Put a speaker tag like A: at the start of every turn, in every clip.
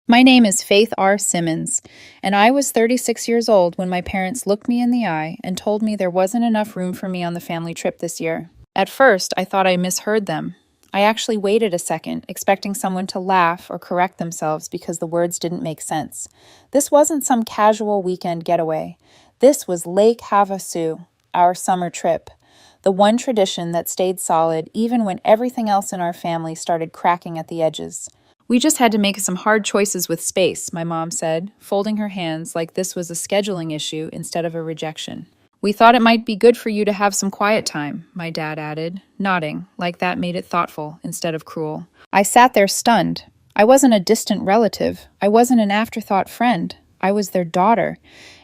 A: My name is Faith R. Simmons, and I was 36 years old when my parents looked me in the eye and told me there wasn't enough room for me on the family trip this year. At first, I thought I misheard them. I actually waited a second, expecting someone to laugh or correct themselves because the words didn't make sense. This wasn't some casual weekend getaway. This was Lake Havasu, our summer trip. The one tradition that stayed solid even when everything else in our family started cracking at the edges. We just had to make some hard choices with space, my mom said, folding her hands like this was a scheduling issue instead of a rejection. We thought it might be good for you to have some quiet time, my dad added, nodding, like that made it thoughtful instead of cruel. I sat there stunned. I wasn't a distant relative. I wasn't an afterthought friend. I was their daughter,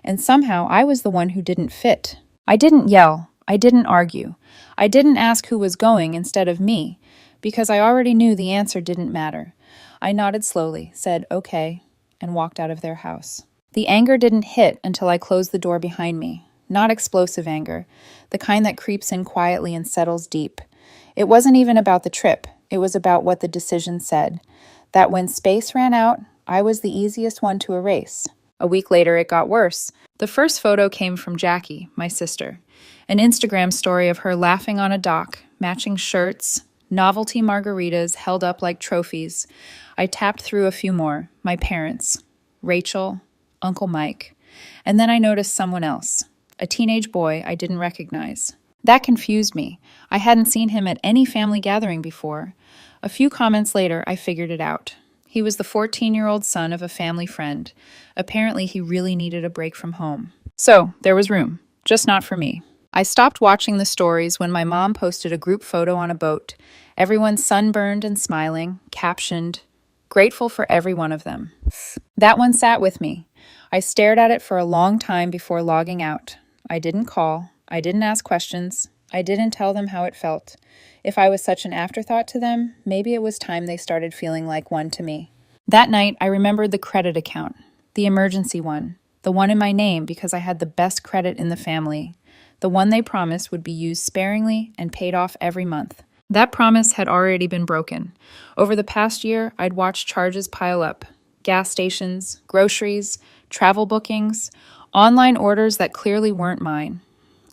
A: and somehow I was the one who didn't fit. I didn't yell. I didn't argue. I didn't ask who was going instead of me, because I already knew the answer didn't matter. I nodded slowly, said, okay, and walked out of their house. The anger didn't hit until I closed the door behind me. Not explosive anger, the kind that creeps in quietly and settles deep. It wasn't even about the trip. It was about what the decision said. That when space ran out, I was the easiest one to erase. A week later, it got worse. The first photo came from Jackie, my sister. An Instagram story of her laughing on a dock, matching shirts, novelty margaritas held up like trophies. I tapped through a few more. My parents, Rachel, Uncle Mike. And then I noticed someone else, a teenage boy I didn't recognize. That confused me. I hadn't seen him at any family gathering before. A few comments later, I figured it out. He was the 14-year-old son of a family friend. Apparently, he really needed a break from home. So, there was room, just not for me. I stopped watching the stories when my mom posted a group photo on a boat. Everyone sunburned and smiling, captioned, "Grateful for every one of them." That one sat with me. I stared at it for a long time before logging out. I didn't call. I didn't ask questions. I didn't tell them how it felt. If I was such an afterthought to them, maybe it was time they started feeling like one to me. That night, I remembered the credit account, the emergency one, the one in my name because I had the best credit in the family, the one they promised would be used sparingly and paid off every month. That promise had already been broken. Over the past year, I'd watched charges pile up. Gas stations, groceries, travel bookings, online orders that clearly weren't mine.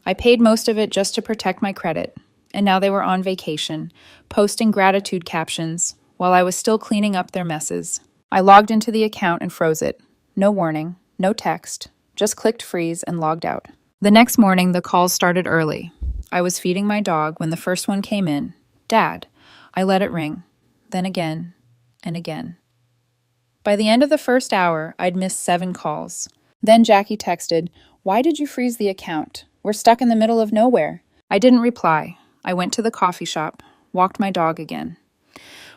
A: I paid most of it just to protect my credit, and now they were on vacation, posting gratitude captions while I was still cleaning up their messes. I logged into the account and froze it. No warning, no text, just clicked freeze and logged out. The next morning, the calls started early. I was feeding my dog when the first one came in. Dad. I let it ring. Then again, and again. By the end of the first hour, I'd missed 7 calls. Then Jackie texted, "Why did you freeze the account? We're stuck in the middle of nowhere." I didn't reply. I went to the coffee shop, walked my dog again.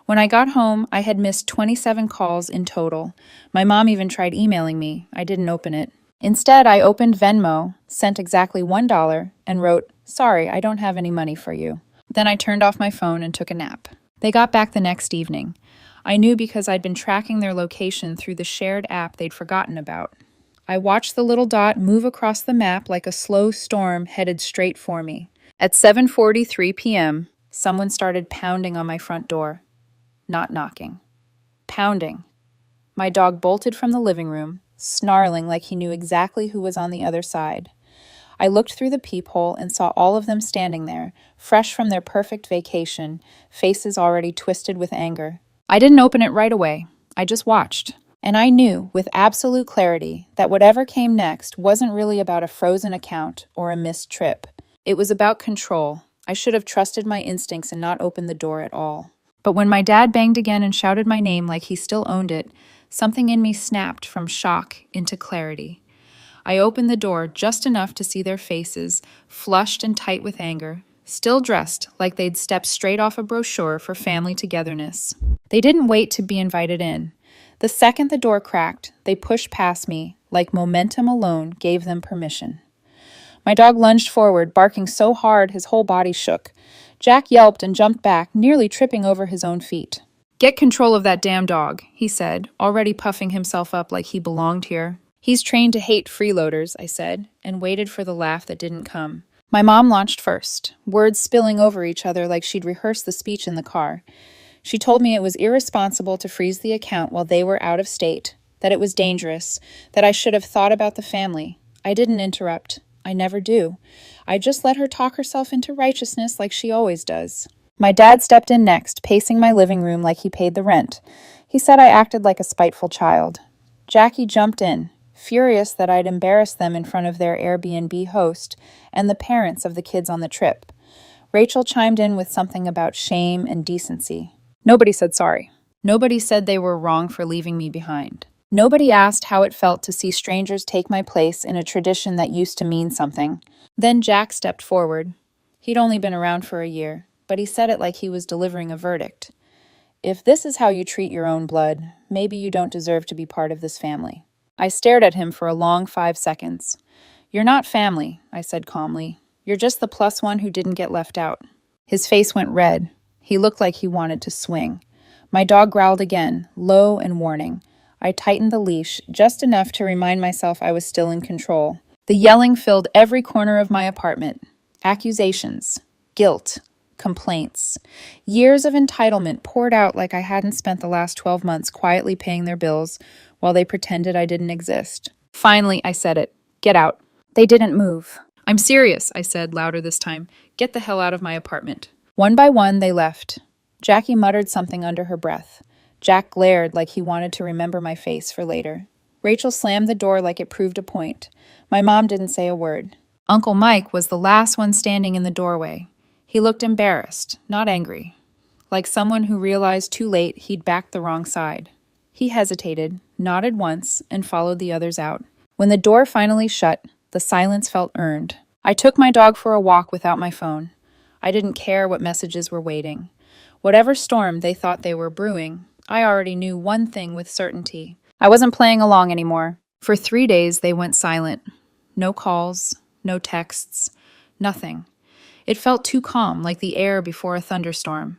A: When I got home, I had missed 27 calls in total. My mom even tried emailing me. I didn't open it. Instead, I opened Venmo, sent exactly $1, and wrote, "Sorry, I don't have any money for you." Then I turned off my phone and took a nap. They got back the next evening. I knew because I'd been tracking their location through the shared app they'd forgotten about. I watched the little dot move across the map like a slow storm headed straight for me. At 7:43 p.m., someone started pounding on my front door. Not knocking. Pounding. My dog bolted from the living room, snarling like he knew exactly who was on the other side. I looked through the peephole and saw all of them standing there, fresh from their perfect vacation, faces already twisted with anger. I didn't open it right away. I just watched. And I knew, with absolute clarity, that whatever came next wasn't really about a frozen account or a missed trip. It was about control. I should have trusted my instincts and not opened the door at all. But when my dad banged again and shouted my name like he still owned it, something in me snapped from shock into clarity. I opened the door just enough to see their faces, flushed and tight with anger, still dressed like they'd stepped straight off a brochure for family togetherness. They didn't wait to be invited in. The second the door cracked, they pushed past me, like momentum alone gave them permission. My dog lunged forward, barking so hard his whole body shook. Jack yelped and jumped back, nearly tripping over his own feet. "Get control of that damn dog," he said, already puffing himself up like he belonged here. "He's trained to hate freeloaders," I said, and waited for the laugh that didn't come. My mom launched first, words spilling over each other like she'd rehearsed the speech in the car. She told me it was irresponsible to freeze the account while they were out of state, that it was dangerous, that I should have thought about the family. I didn't interrupt. I never do. I just let her talk herself into righteousness like she always does. My dad stepped in next, pacing my living room like he paid the rent. He said I acted like a spiteful child. Jackie jumped in, furious that I'd embarrassed them in front of their Airbnb host and the parents of the kids on the trip. Rachel chimed in with something about shame and decency. Nobody said sorry. Nobody said they were wrong for leaving me behind. Nobody asked how it felt to see strangers take my place in a tradition that used to mean something. Then Jack stepped forward. He'd only been around for a year, but he said it like he was delivering a verdict. If this is how you treat your own blood, maybe you don't deserve to be part of this family. I stared at him for a long 5 seconds. You're not family, I said calmly. You're just the plus one who didn't get left out. His face went red. He looked like he wanted to swing. My dog growled again, low and warning. I tightened the leash, just enough to remind myself I was still in control. The yelling filled every corner of my apartment. Accusations, guilt, complaints. Years of entitlement poured out like I hadn't spent the last 12 months quietly paying their bills while they pretended I didn't exist. Finally, I said it. Get out. They didn't move. I'm serious, I said, louder this time. Get the hell out of my apartment. One by one, they left. Jackie muttered something under her breath. Jack glared like he wanted to remember my face for later. Rachel slammed the door like it proved a point. My mom didn't say a word. Uncle Mike was the last one standing in the doorway. He looked embarrassed, not angry, like someone who realized too late he'd backed the wrong side. He hesitated, nodded once, and followed the others out. When the door finally shut, the silence felt earned. I took my dog for a walk without my phone. I didn't care what messages were waiting. Whatever storm they thought they were brewing, I already knew one thing with certainty. I wasn't playing along anymore. For 3 days, they went silent. No calls, no texts, nothing. It felt too calm, like the air before a thunderstorm.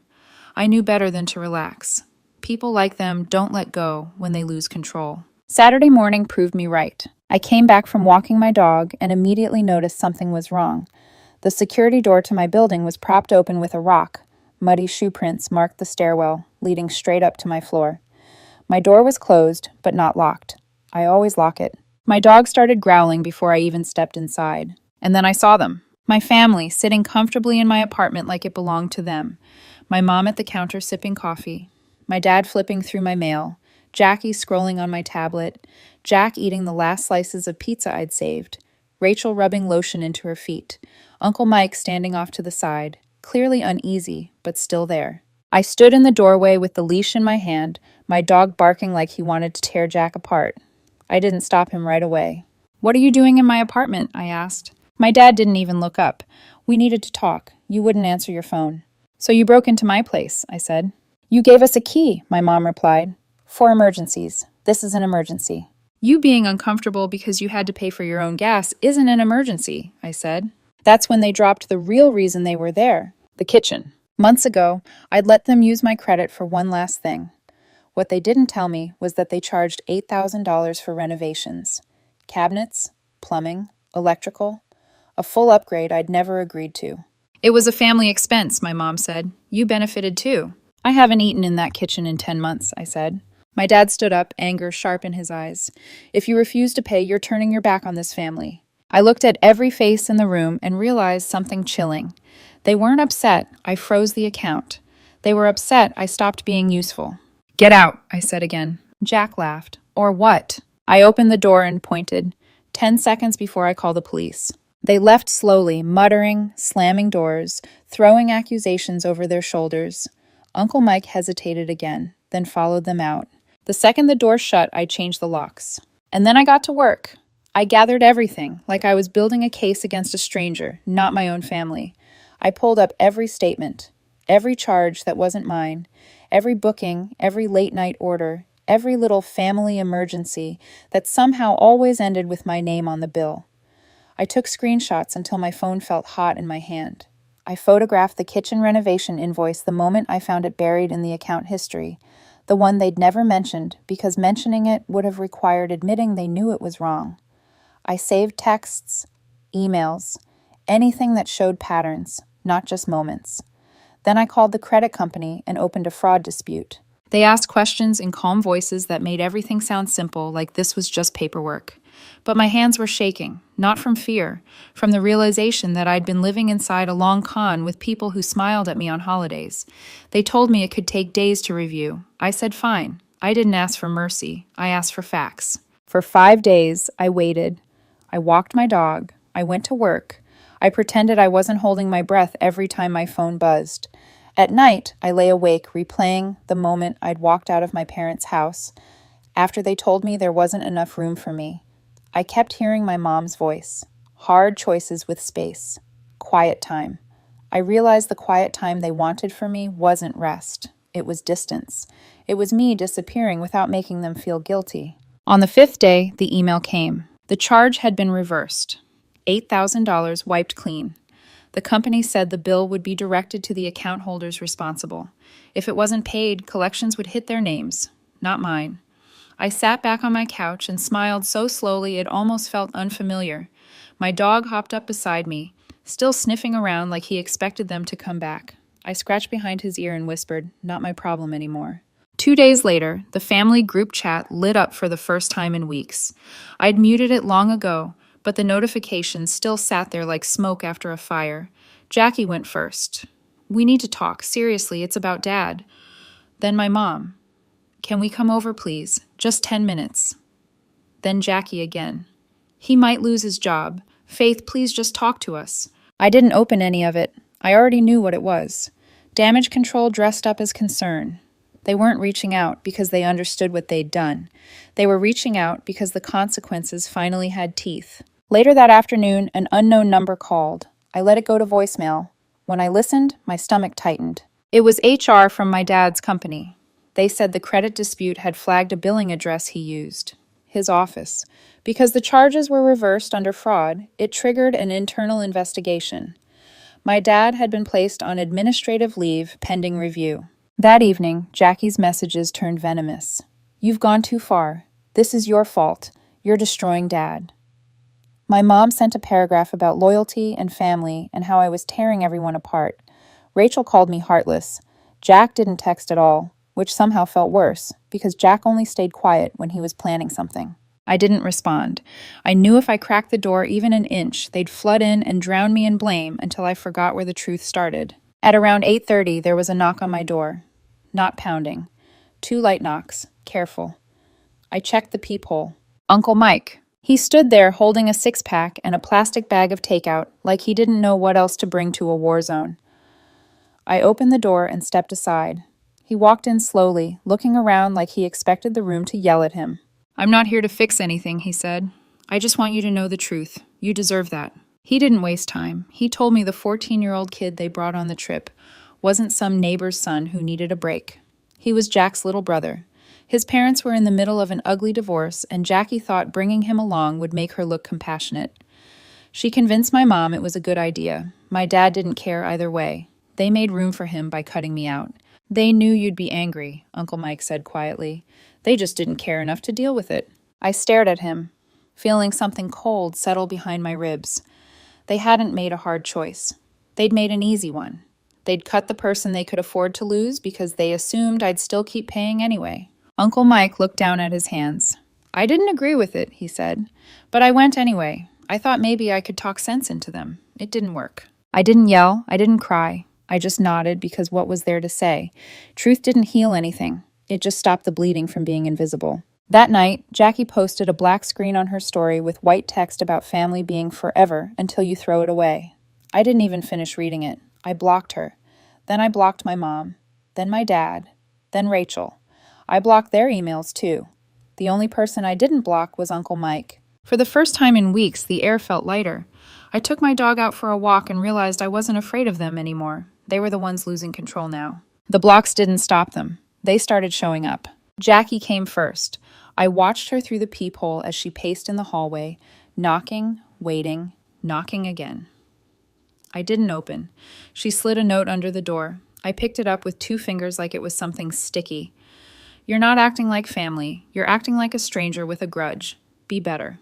A: I knew better than to relax. People like them don't let go when they lose control. Saturday morning proved me right. I came back from walking my dog and immediately noticed something was wrong. The security door to my building was propped open with a rock. Muddy shoe prints marked the stairwell, leading straight up to my floor. My door was closed, but not locked. I always lock it. My dog started growling before I even stepped inside. And then I saw them. My family, sitting comfortably in my apartment like it belonged to them. My mom at the counter sipping coffee. My dad flipping through my mail. Jackie scrolling on my tablet. Jack eating the last slices of pizza I'd saved. Rachel rubbing lotion into her feet. Uncle Mike standing off to the side, clearly uneasy, but still there. I stood in the doorway with the leash in my hand, my dog barking like he wanted to tear Jack apart. I didn't stop him right away. "What are you doing in my apartment?" I asked. My dad didn't even look up. "We needed to talk. You wouldn't answer your phone." "So you broke into my place," I said. "You gave us a key," my mom replied. "For emergencies. This is an emergency." "You being uncomfortable because you had to pay for your own gas isn't an emergency," I said. That's when they dropped the real reason they were there, the kitchen. Months ago, I'd let them use my credit for one last thing. What they didn't tell me was that they charged $8,000 for renovations. Cabinets, plumbing, electrical, a full upgrade I'd never agreed to. "It was a family expense," my mom said. "You benefited too." "I haven't eaten in that kitchen in 10 months, I said. My dad stood up, anger sharp in his eyes. "If you refuse to pay, you're turning your back on this family." I looked at every face in the room and realized something chilling. They weren't upset I froze the account. They were upset I stopped being useful. "Get out," I said again. Jack laughed. "Or what?" I opened the door and pointed. 10 seconds before I call the police. They left slowly, muttering, slamming doors, throwing accusations over their shoulders. Uncle Mike hesitated again, then followed them out. The second the door shut, I changed the locks. And then I got to work. I gathered everything, like I was building a case against a stranger, not my own family. I pulled up every statement, every charge that wasn't mine, every booking, every late-night order, every little family emergency that somehow always ended with my name on the bill. I took screenshots until my phone felt hot in my hand. I photographed the kitchen renovation invoice the moment I found it buried in the account history, the one they'd never mentioned because mentioning it would have required admitting they knew it was wrong. I saved texts, emails, anything that showed patterns, not just moments. Then I called the credit company and opened a fraud dispute. They asked questions in calm voices that made everything sound simple, like this was just paperwork. But my hands were shaking, not from fear, from the realization that I'd been living inside a long con with people who smiled at me on holidays. They told me it could take days to review. I said fine. I didn't ask for mercy. I asked for facts. For 5 days, I waited. I walked my dog. I went to work. I pretended I wasn't holding my breath every time my phone buzzed. At night, I lay awake, replaying the moment I'd walked out of my parents' house after they told me there wasn't enough room for me. I kept hearing my mom's voice. Hard choices with space. Quiet time. I realized the quiet time they wanted for me wasn't rest. It was distance. It was me disappearing without making them feel guilty. On the 5th day, the email came. The charge had been reversed. $8,000 wiped clean. The company said the bill would be directed to the account holders responsible. If it wasn't paid, collections would hit their names, not mine. I sat back on my couch and smiled so slowly it almost felt unfamiliar. My dog hopped up beside me, still sniffing around like he expected them to come back. I scratched behind his ear and whispered, "Not my problem anymore." 2 days later, the family group chat lit up for the first time in weeks. I'd muted it long ago, but the notifications still sat there like smoke after a fire. Jackie went first. "We need to talk. Seriously, it's about Dad." Then my mom. "Can we come over, please? Just 10 minutes. Then Jackie again. "He might lose his job. Faith, please just talk to us." I didn't open any of it. I already knew what it was. Damage control dressed up as concern. They weren't reaching out because they understood what they'd done. They were reaching out because the consequences finally had teeth. Later that afternoon, an unknown number called. I let it go to voicemail. When I listened, my stomach tightened. It was HR from my dad's company. They said the credit dispute had flagged a billing address he used, his office. Because the charges were reversed under fraud, it triggered an internal investigation. My dad had been placed on administrative leave pending review. That evening, Jackie's messages turned venomous. "You've gone too far. This is your fault. You're destroying Dad." My mom sent a paragraph about loyalty and family and how I was tearing everyone apart. Rachel called me heartless. Jack didn't text at all, which somehow felt worse, because Jack only stayed quiet when he was planning something. I didn't respond. I knew if I cracked the door even an inch, they'd flood in and drown me in blame until I forgot where the truth started. At around 8:30, there was a knock on my door. Not pounding. 2 light knocks. Careful. I checked the peephole. Uncle Mike. He stood there holding a 6-pack and a plastic bag of takeout, like he didn't know what else to bring to a war zone. I opened the door and stepped aside. He walked in slowly, looking around like he expected the room to yell at him. "I'm not here to fix anything," he said. "I just want you to know the truth. You deserve that." He didn't waste time. He told me the 14-year-old kid they brought on the trip wasn't some neighbor's son who needed a break. He was Jack's little brother. His parents were in the middle of an ugly divorce, and Jackie thought bringing him along would make her look compassionate. She convinced my mom it was a good idea. My dad didn't care either way. They made room for him by cutting me out. "They knew you'd be angry," Uncle Mike said quietly. "They just didn't care enough to deal with it." I stared at him, feeling something cold settle behind my ribs. They hadn't made a hard choice. They'd made an easy one. They'd cut the person they could afford to lose because they assumed I'd still keep paying anyway. Uncle Mike looked down at his hands. "I didn't agree with it," he said, "but I went anyway. I thought maybe I could talk sense into them. It didn't work." I didn't yell. I didn't cry. I just nodded because what was there to say? Truth didn't heal anything. It just stopped the bleeding from being invisible. That night, Jackie posted a black screen on her story with white text about family being forever until you throw it away. I didn't even finish reading it. I blocked her. Then I blocked my mom. Then my dad. Then Rachel. I blocked their emails too. The only person I didn't block was Uncle Mike. For the first time in weeks, the air felt lighter. I took my dog out for a walk and realized I wasn't afraid of them anymore. They were the ones losing control now. The blocks didn't stop them. They started showing up. Jackie came first. I watched her through the peephole as she paced in the hallway, knocking, waiting, knocking again. I didn't open. She slid a note under the door. I picked it up with 2 fingers like it was something sticky. "You're not acting like family. You're acting like a stranger with a grudge. Be better."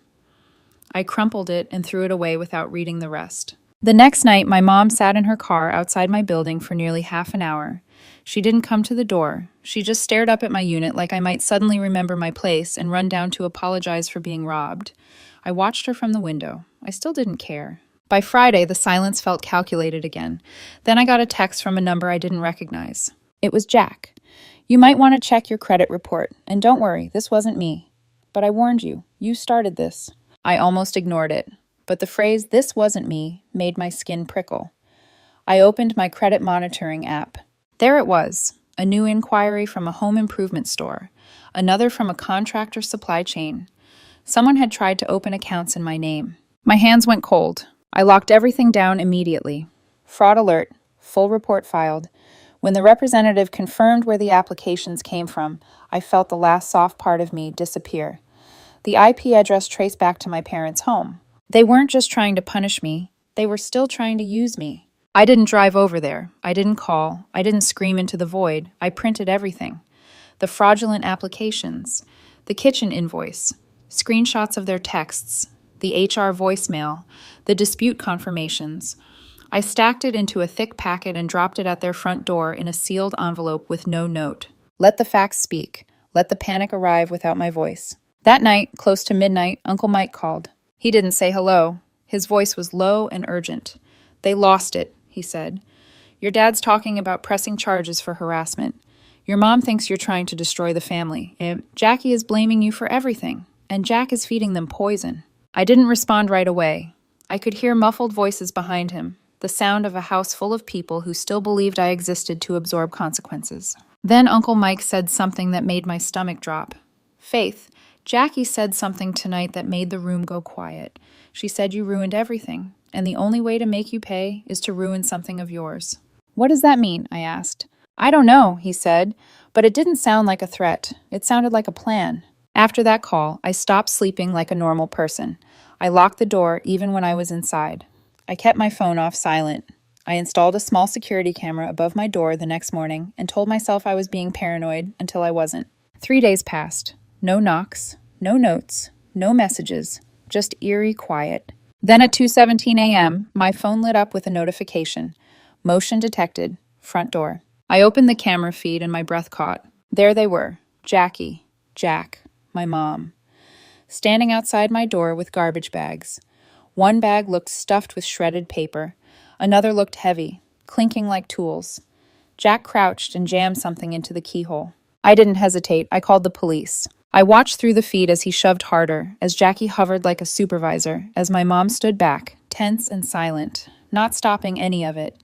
A: I crumpled it and threw it away without reading the rest. The next night, my mom sat in her car outside my building for nearly half an hour. She didn't come to the door. She just stared up at my unit like I might suddenly remember my place and run down to apologize for being robbed. I watched her from the window. I still didn't care. By Friday, the silence felt calculated again. Then I got a text from a number I didn't recognize. It was Jack. You might want to check your credit report. And don't worry, this wasn't me. But I warned you. You started this. I almost ignored it. But the phrase, "this wasn't me," made my skin prickle. I opened my credit monitoring app. There it was, a new inquiry from a home improvement store, another from a contractor supply chain. Someone had tried to open accounts in my name. My hands went cold. I locked everything down immediately. Fraud alert, full report filed. When the representative confirmed where the applications came from, I felt the last soft part of me disappear. The IP address traced back to my parents' home. They weren't just trying to punish me, they were still trying to use me. I didn't drive over there. I didn't call. I didn't scream into the void. I printed everything. The fraudulent applications, the kitchen invoice, screenshots of their texts, the HR voicemail, the dispute confirmations. I stacked it into a thick packet and dropped it at their front door in a sealed envelope with no note. Let the facts speak. Let the panic arrive without my voice. That night, close to midnight, Uncle Mike called. He didn't say hello. His voice was low and urgent. "They lost it," he said. "Your dad's talking about pressing charges for harassment. Your mom thinks you're trying to destroy the family. Jackie is blaming you for everything, and Jack is feeding them poison." I didn't respond right away. I could hear muffled voices behind him, the sound of a house full of people who still believed I existed to absorb consequences. Then Uncle Mike said something that made my stomach drop. "Faith, Jackie said something tonight that made the room go quiet. She said you ruined everything, and the only way to make you pay is to ruin something of yours." "What does that mean?" I asked. "I don't know," he said, but it didn't sound like a threat. It sounded like a plan. After that call, I stopped sleeping like a normal person. I locked the door even when I was inside. I kept my phone off silent. I installed a small security camera above my door the next morning and told myself I was being paranoid until I wasn't. 3 days passed. No knocks, no notes, no messages, just eerie quiet. Then at 2:17 a.m., my phone lit up with a notification. Motion detected. Front door. I opened the camera feed and my breath caught. There they were. Jackie, Jack, my mom. Standing outside my door with garbage bags. One bag looked stuffed with shredded paper. Another looked heavy, clinking like tools. Jack crouched and jammed something into the keyhole. I didn't hesitate. I called the police. I watched through the feed as he shoved harder, as Jackie hovered like a supervisor, as my mom stood back, tense and silent, not stopping any of it.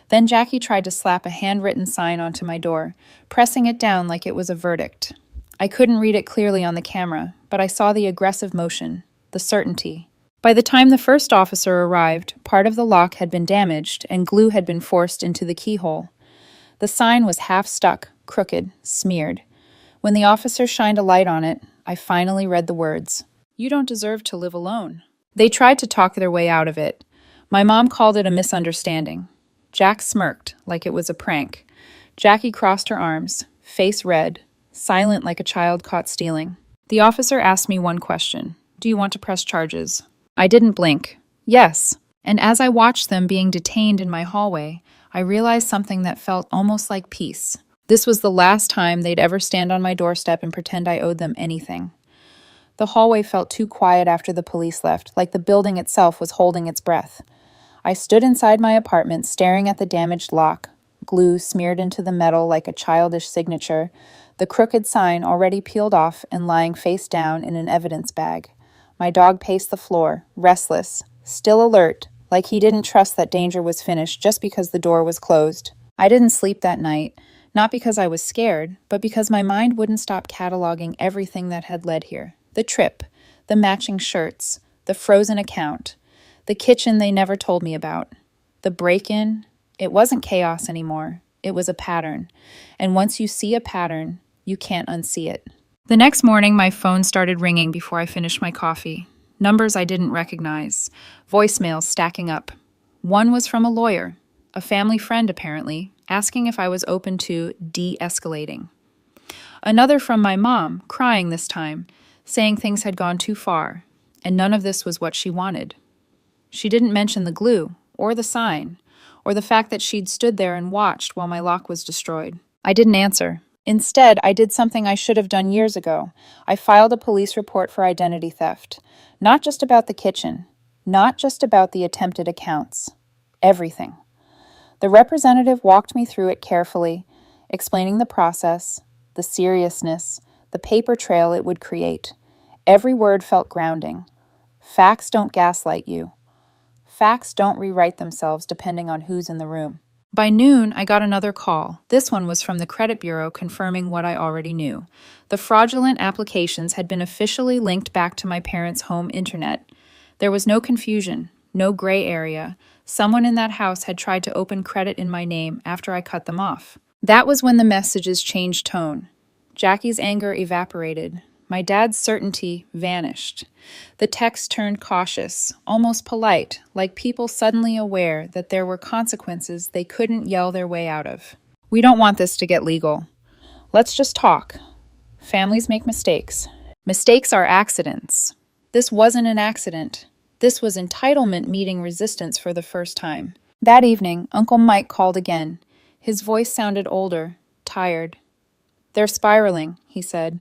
A: Then Jackie tried to slap a handwritten sign onto my door, pressing it down like it was a verdict. I couldn't read it clearly on the camera, but I saw the aggressive motion, the certainty. By the time the first officer arrived, part of the lock had been damaged and glue had been forced into the keyhole. The sign was half stuck, crooked, smeared. When the officer shined a light on it, I finally read the words, "You don't deserve to live alone." They tried to talk their way out of it. My mom called it a misunderstanding. Jack smirked, like it was a prank. Jackie crossed her arms, face red, silent like a child caught stealing. The officer asked me one question. "Do you want to press charges?" I didn't blink. Yes. And as I watched them being detained in my hallway, I realized something that felt almost like peace. This was the last time they'd ever stand on my doorstep and pretend I owed them anything. The hallway felt too quiet after the police left, like the building itself was holding its breath. I stood inside my apartment, staring at the damaged lock, glue smeared into the metal like a childish signature, the crooked sign already peeled off and lying face down in an evidence bag. My dog paced the floor, restless, still alert, like he didn't trust that danger was finished just because the door was closed. I didn't sleep that night, not because I was scared, but because my mind wouldn't stop cataloging everything that had led here. The trip, the matching shirts, the frozen account, the kitchen they never told me about, the break-in. It wasn't chaos anymore. It was a pattern. And once you see a pattern, you can't unsee it. The next morning, my phone started ringing before I finished my coffee. Numbers I didn't recognize, voicemails stacking up. One was from a lawyer, a family friend apparently, asking if I was open to de-escalating. Another from my mom, crying this time, saying things had gone too far, and none of this was what she wanted. She didn't mention the glue, or the sign, or the fact that she'd stood there and watched while my lock was destroyed. I didn't answer. Instead, I did something I should have done years ago. I filed a police report for identity theft. Not just about the kitchen, not just about the attempted accounts. Everything. The representative walked me through it carefully, explaining the process, the seriousness, the paper trail it would create. Every word felt grounding. Facts don't gaslight you. Facts don't rewrite themselves depending on who's in the room. By noon, I got another call. This one was from the credit bureau confirming what I already knew. The fraudulent applications had been officially linked back to my parents' home internet. There was no confusion, no gray area. Someone in that house had tried to open credit in my name after I cut them off. That was when the messages changed tone. Jackie's anger evaporated. My dad's certainty vanished. The text turned cautious, almost polite, like people suddenly aware that there were consequences they couldn't yell their way out of. We don't want this to get legal. Let's just talk. Families make mistakes. Mistakes are accidents. This wasn't an accident. This was entitlement meeting resistance for the first time. That evening, Uncle Mike called again. His voice sounded older, tired. "They're spiraling," he said.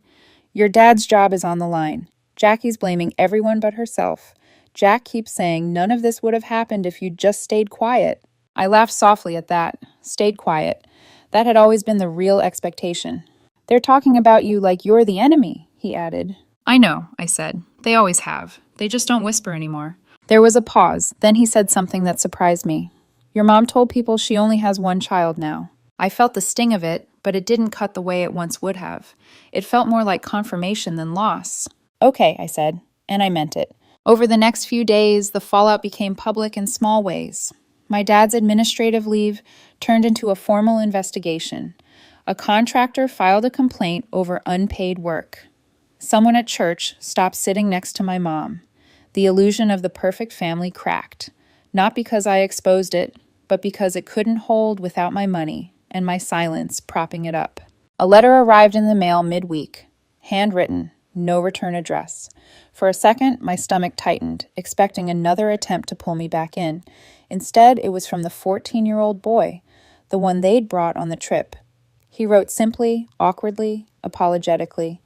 A: "Your dad's job is on the line. Jackie's blaming everyone but herself. Jack keeps saying none of this would have happened if you'd just stayed quiet." I laughed softly at that. Stayed quiet. That had always been the real expectation. "They're talking about you like you're the enemy," he added. "I know," I said. "They always have. They just don't whisper anymore." There was a pause. Then he said something that surprised me. "Your mom told people she only has one child now." I felt the sting of it, but it didn't cut the way it once would have. It felt more like confirmation than loss. "Okay," I said, and I meant it. Over the next few days, the fallout became public in small ways. My dad's administrative leave turned into a formal investigation. A contractor filed a complaint over unpaid work. Someone at church stopped sitting next to my mom. The illusion of the perfect family cracked, not because I exposed it, but because it couldn't hold without my money and my silence propping it up. A letter arrived in the mail midweek, handwritten, no return address. For a second, my stomach tightened, expecting another attempt to pull me back in. Instead, it was from the 14-year-old boy, the one they'd brought on the trip. He wrote simply, awkwardly, apologetically.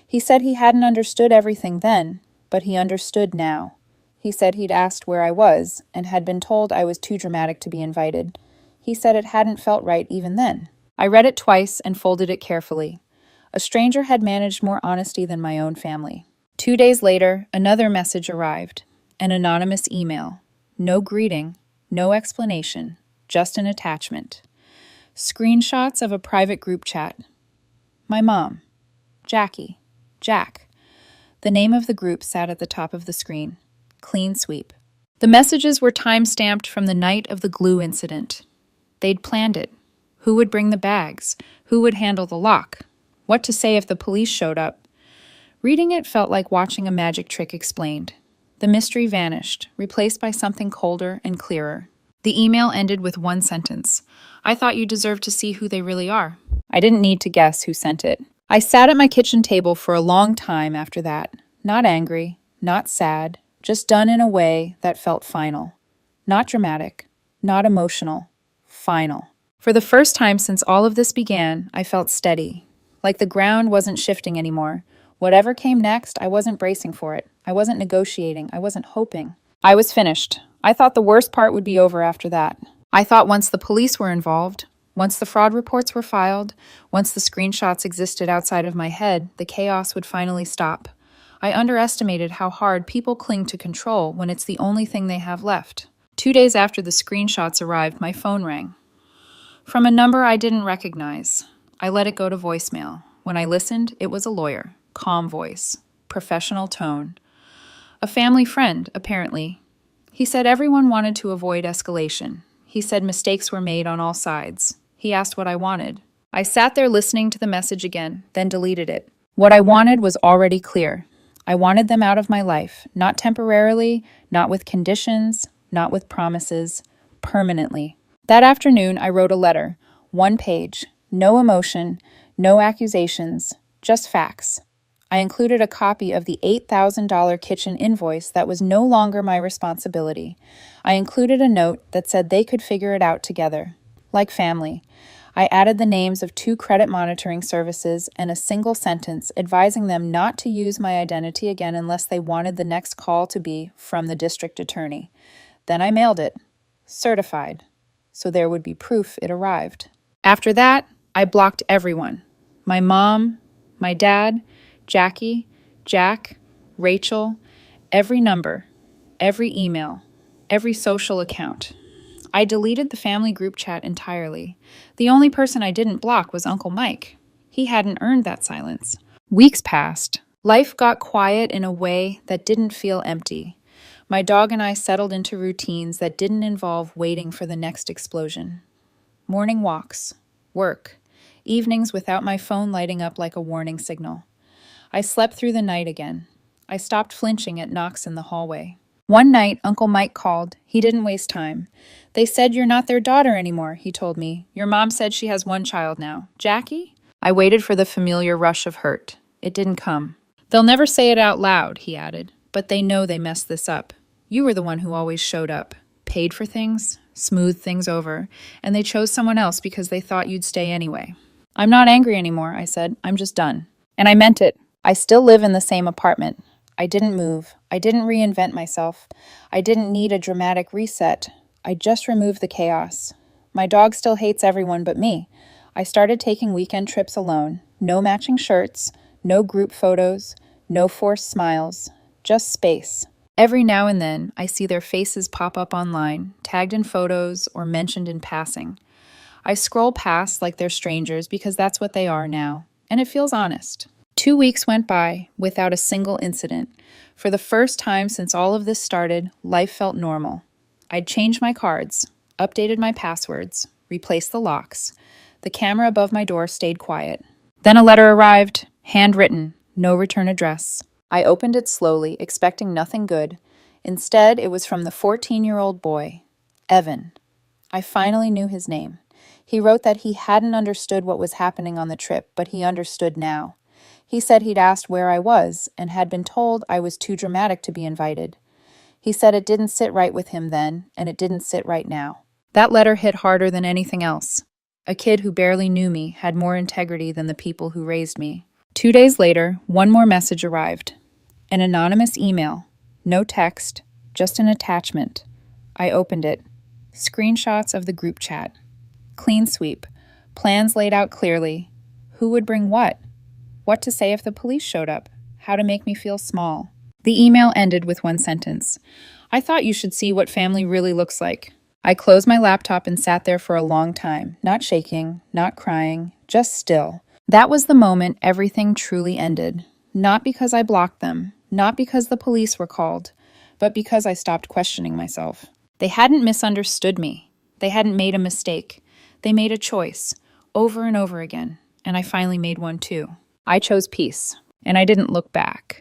A: He said he hadn't understood everything then, but he understood now. He said he'd asked where I was and had been told I was too dramatic to be invited. He said it hadn't felt right even then. I read it twice and folded it carefully. A stranger had managed more honesty than my own family. 2 days later, another message arrived. An anonymous email. No greeting, no explanation, just an attachment. Screenshots of a private group chat. My mom. Jackie. Jack. The name of the group sat at the top of the screen. Clean sweep. The messages were time-stamped from the night of the glue incident. They'd planned it. Who would bring the bags? Who would handle the lock? What to say if the police showed up? Reading it felt like watching a magic trick explained. The mystery vanished, replaced by something colder and clearer. The email ended with one sentence. "I thought you deserved to see who they really are." I didn't need to guess who sent it. I sat at my kitchen table for a long time after that, not angry, not sad, just done in a way that felt final. Not dramatic, not emotional, final. For the first time since all of this began, I felt steady, like the ground wasn't shifting anymore. Whatever came next, I wasn't bracing for it. I wasn't negotiating. I wasn't hoping. I was finished. I thought the worst part would be over after that. I thought once the police were involved, once the fraud reports were filed, once the screenshots existed outside of my head, the chaos would finally stop. I underestimated how hard people cling to control when it's the only thing they have left. 2 days after the screenshots arrived, my phone rang. From a number I didn't recognize. I let it go to voicemail. When I listened, it was a lawyer. Calm voice. Professional tone. A family friend, apparently. He said everyone wanted to avoid escalation. He said mistakes were made on all sides. He asked what I wanted. I sat there listening to the message again, then deleted it. What I wanted was already clear. I wanted them out of my life, not temporarily, not with conditions, not with promises, permanently. That afternoon, I wrote a letter, 1 page, no emotion, no accusations, just facts. I included a copy of the $8,000 kitchen invoice that was no longer my responsibility. I included a note that said they could figure it out together, like family. I added the names of 2 credit monitoring services and a single sentence advising them not to use my identity again unless they wanted the next call to be from the district attorney. Then I mailed it, certified, so there would be proof it arrived. After that, I blocked everyone. My mom, my dad, Jackie, Jack, Rachel, every number, every email, every social account. I deleted the family group chat entirely. The only person I didn't block was Uncle Mike. He hadn't earned that silence. Weeks passed. Life got quiet in a way that didn't feel empty. My dog and I settled into routines that didn't involve waiting for the next explosion. Morning walks, work, evenings without my phone lighting up like a warning signal. I slept through the night again. I stopped flinching at knocks in the hallway. One night, Uncle Mike called. He didn't waste time. "They said you're not their daughter anymore," he told me. "Your mom said she has one child now. Jackie?" I waited for the familiar rush of hurt. It didn't come. "They'll never say it out loud," he added, "but they know they messed this up. You were the one who always showed up, paid for things, smoothed things over, and they chose someone else because they thought you'd stay anyway." "I'm not angry anymore," I said. "I'm just done." And I meant it. I still live in the same apartment. I didn't move. I didn't reinvent myself. I didn't need a dramatic reset. I just removed the chaos. My dog still hates everyone but me. I started taking weekend trips alone. No matching shirts, no group photos, no forced smiles, just space. Every now and then, I see their faces pop up online, tagged in photos or mentioned in passing. I scroll past like they're strangers because that's what they are now, and it feels honest. 2 weeks went by without a single incident. For the first time since all of this started, life felt normal. I'd changed my cards, updated my passwords, replaced the locks. The camera above my door stayed quiet. Then a letter arrived, handwritten, no return address. I opened it slowly, expecting nothing good. Instead, it was from the 14-year-old boy, Evan. I finally knew his name. He wrote that he hadn't understood what was happening on the trip, but he understood now. He said he'd asked where I was and had been told I was too dramatic to be invited. He said it didn't sit right with him then, and it didn't sit right now. That letter hit harder than anything else. A kid who barely knew me had more integrity than the people who raised me. 2 days later, one more message arrived. An anonymous email. No text, just an attachment. I opened it. Screenshots of the group chat. Clean sweep. Plans laid out clearly. Who would bring what? What to say if the police showed up? How to make me feel small. The email ended with one sentence. "I thought you should see what family really looks like." I closed my laptop and sat there for a long time, not shaking, not crying, just still. That was the moment everything truly ended. Not because I blocked them, not because the police were called, but because I stopped questioning myself. They hadn't misunderstood me. They hadn't made a mistake. They made a choice, over and over again, and I finally made one too. I chose peace, and I didn't look back.